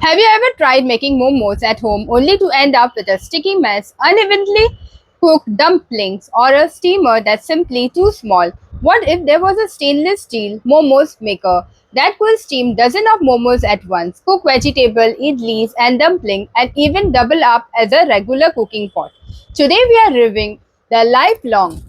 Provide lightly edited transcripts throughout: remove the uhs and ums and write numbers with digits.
Have you ever tried making momos at home only to end up with a sticky mess, unevenly cooked dumplings, or a steamer that's simply too small? What if there was a stainless steel momos maker that could steam dozens of momos at once, cook vegetable, idlis, and dumpling, and even double up as a regular cooking pot? Today we are reviewing the lifelong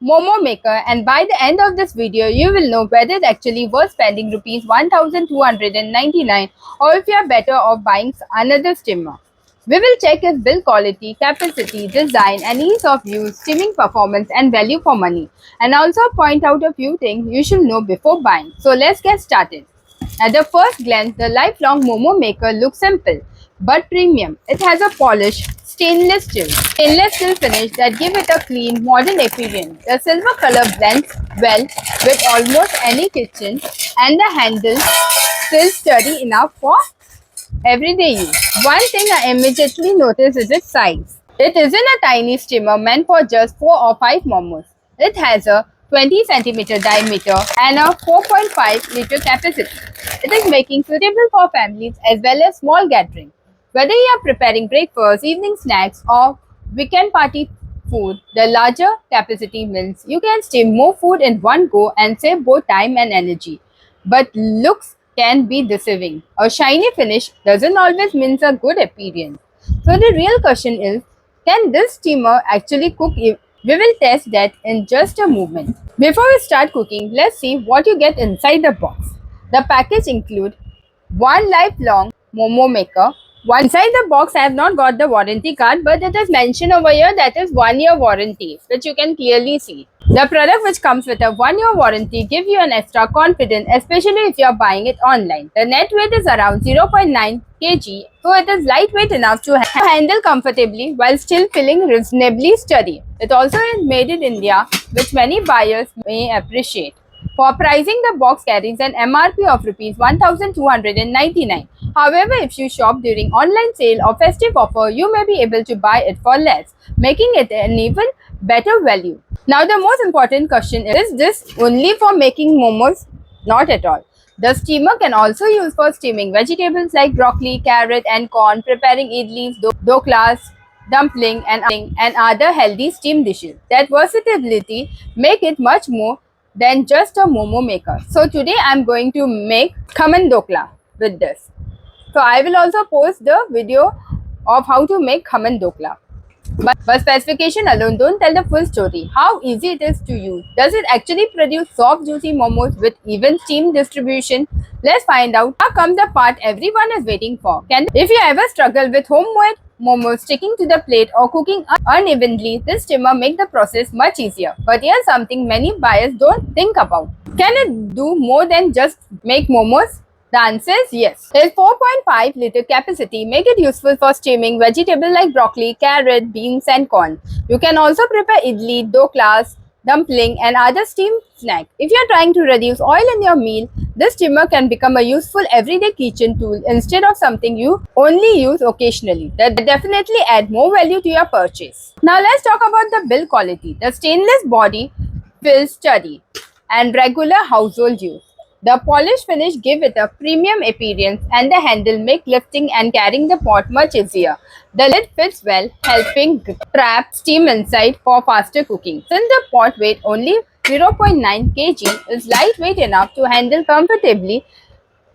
Momo Maker, and by the end of this video you will know whether it's actually worth spending rupees 1299 or if you are better off buying another steamer. We will check its build quality, capacity, design and ease of use, steaming performance and value for money, and also point out a few things you should know before buying. So let's get started. At the first glance, the lifelong Momo Maker looks simple but premium. It has a polished stainless steel finish that gives it a clean, modern appearance. The silver color blends well with almost any kitchen, and the handle still sturdy enough for everyday use. One thing I immediately notice is its size. It isn't a tiny steamer meant for just 4 or 5 momos. It has a 20 centimeter diameter and a 4.5-liter capacity. It is making suitable for families as well as small gatherings. Whether you are preparing breakfast, evening snacks, or weekend party food, the larger capacity means you can steam more food in one go and save both time and energy. But looks can be deceiving. A shiny finish doesn't always mean a good appearance. So the real question is, can this steamer actually cook? We will test that in just a moment. Before we start cooking, let's see what you get inside the box. The package includes one lifelong Momo maker. One inside the box, I have not got the warranty card, but it is mentioned over here that is 1 year warranty, which you can clearly see. The product which comes with a 1 year warranty gives you an extra confidence, especially if you are buying it online. The net weight is around 0.9 kg, so it is lightweight enough to handle comfortably while still feeling reasonably sturdy. It also is made in India, which many buyers may appreciate. For pricing, the box carries an MRP of Rs 1299. However, if you shop during online sale or festive offer, you may be able to buy it for less, making it an even better value. Now, the most important question is this only for making momos? Not at all. The steamer can also use for steaming vegetables like broccoli, carrot, and corn, preparing idlis, doklas, dumpling, and other healthy steam dishes. That versatility make it much more than just a momo maker. So today I'm going to make khaman dokla with this. So I will also post the video of how to make khaman dokla. But specification alone don't tell the full story. How easy it is to use. Does it actually produce soft juicy momos with even steam distribution? Let's find out. Now comes the part everyone is waiting for. If you ever struggle with homemade momos sticking to the plate or cooking unevenly, this steamer make the process much easier. But here's something many buyers don't think about. Can it do more than just make momos? The answer is yes. Its 4.5-liter capacity make it useful for steaming vegetables like broccoli, carrot, beans and corn. You can also prepare idli, doklas, dumpling and other steamed snack. If you are trying to reduce oil in your meal, this steamer can become a useful everyday kitchen tool instead of something you only use occasionally. That definitely add more value to your purchase. Now let's talk about the build quality. The stainless body feels sturdy and regular household use. The polished finish give it a premium appearance and the handle make lifting and carrying the pot much easier. The lid fits well, helping trap steam inside for faster cooking. Since the pot weight only 0.9 kg is lightweight enough to handle comfortably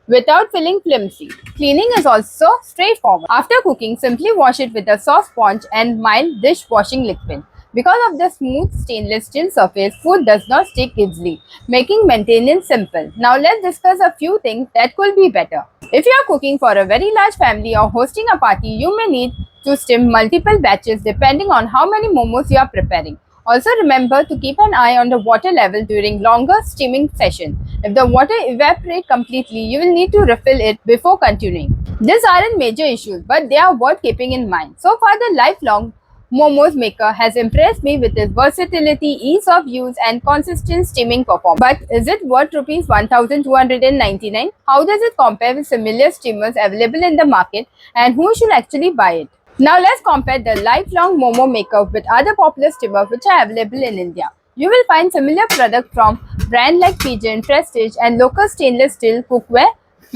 without feeling flimsy. Cleaning is also straightforward. After cooking, simply wash it with a soft sponge and mild dishwashing liquid. Because of the smooth stainless steel surface, food does not stick easily, making maintenance simple. Now let's discuss a few things that could be better. If you are cooking for a very large family or hosting a party, you may need to steam multiple batches depending on how many momos you are preparing. Also remember to keep an eye on the water level during longer steaming sessions. If the water evaporates completely, you will need to refill it before continuing. These aren't major issues, but they are worth keeping in mind. So far, the lifelong Momos Maker has impressed me with its versatility, ease of use and consistent steaming performance. But is it worth Rs 1299? How does it compare with similar steamers available in the market and who should actually buy it? Now let's compare the lifelong Momo Maker with other popular steamers which are available in India. You will find similar products from brands like Pigeon, Prestige and local stainless steel cookware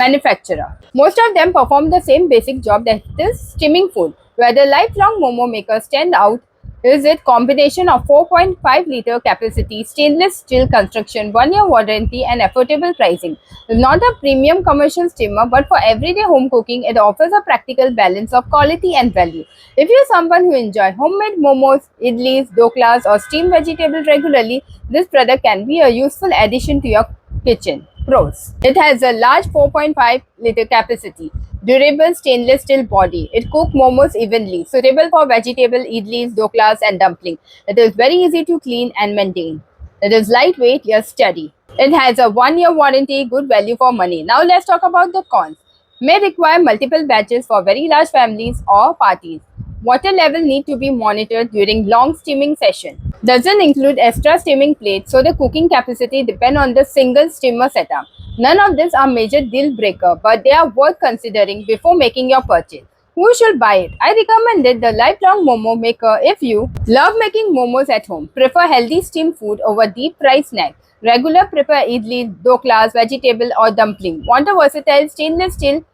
manufacturer. Most of them perform the same basic job, that is steaming food. Where the lifelong Momo makers stand out is its combination of 4.5-liter capacity, stainless steel construction, 1-year warranty, and affordable pricing. Not a premium commercial steamer, but for everyday home cooking, it offers a practical balance of quality and value. If you're someone who enjoys homemade momos, idlis, doklas, or steamed vegetables regularly, this product can be a useful addition to your kitchen. Pros: it has a large 4.5-liter capacity, durable stainless steel body. It cooks momos evenly, suitable for vegetable idlis, doklas, and dumplings. It is very easy to clean and maintain. It is lightweight yet steady. It has a 1-year warranty, good value for money. Now let's talk about the cons. May require multiple batches for very large families or parties. Water level need to be monitored during long steaming session. Doesn't include extra steaming plates, so the cooking capacity depend on the single steamer setup. None of these are major deal breaker, but they are worth considering before making your purchase. Who should buy it? I recommended the Lifelong Momo Maker if you love making momos at home, prefer healthy steamed food over deep fried snacks, regular prefer idli, doklas, vegetable or dumpling, want a versatile stainless steel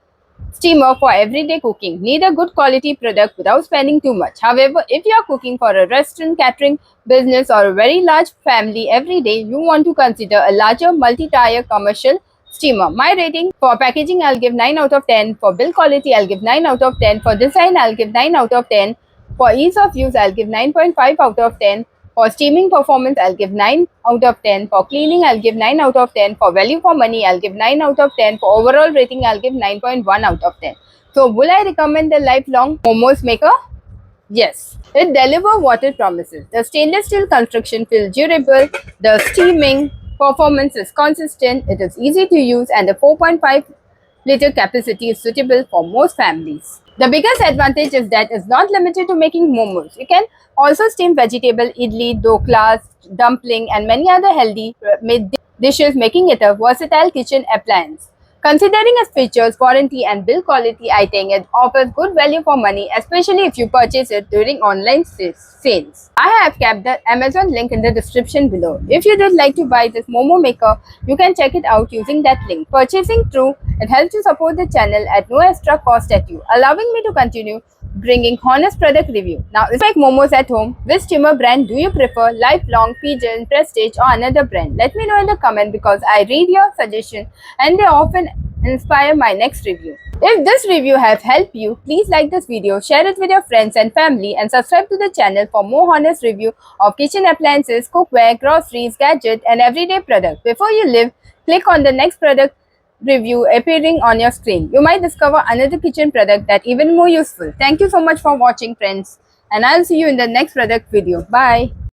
steamer for everyday cooking. Need a good quality product without spending too much. However, if you are cooking for a restaurant, catering business, or a very large family every day, you want to consider a larger multi-tier commercial steamer. My rating: for packaging, I'll give 9 out of 10. For build quality, I'll give 9 out of 10. For design, I'll give 9 out of 10. For ease of use, I'll give 9.5 out of 10. For steaming performance, I'll give 9 out of 10. For cleaning, I'll give 9 out of 10. For value for money, I'll give 9 out of 10. For overall rating, I'll give 9.1 out of 10. So, will I recommend the Lifelong Momos Maker? Yes. It delivers what it promises. The stainless steel construction feels durable, the steaming performance is consistent, it is easy to use, and the 4.5-liter capacity is suitable for most families. The biggest advantage is that it's not limited to making momos. You can also steam vegetable, idli, doklas, dumpling, and many other healthy made dishes, making it a versatile kitchen appliance. Considering its features, warranty, and build quality, I think it offers good value for money, especially if you purchase it during online sales. I have kept the Amazon link in the description below. If you would like to buy this Momo Maker, you can check it out using that link. Purchasing through it helps you support the channel at no extra cost at you, allowing me to continue bringing honest product review. Now, if you make momos at home, which steamer brand do you prefer? Lifelong, Pigeon, Prestige, or another brand? Let me know in the comment because I read your suggestion and they often inspire my next review. If this review has helped you, please like this video, share it with your friends and family, and subscribe to the channel for more honest review of kitchen appliances, cookware, groceries, gadgets, and everyday products. Before you leave, click on the next product review appearing on your screen. You might discover another kitchen product that even more useful. Thank you so much for watching, friends, and I'll see you in the next product video. Bye.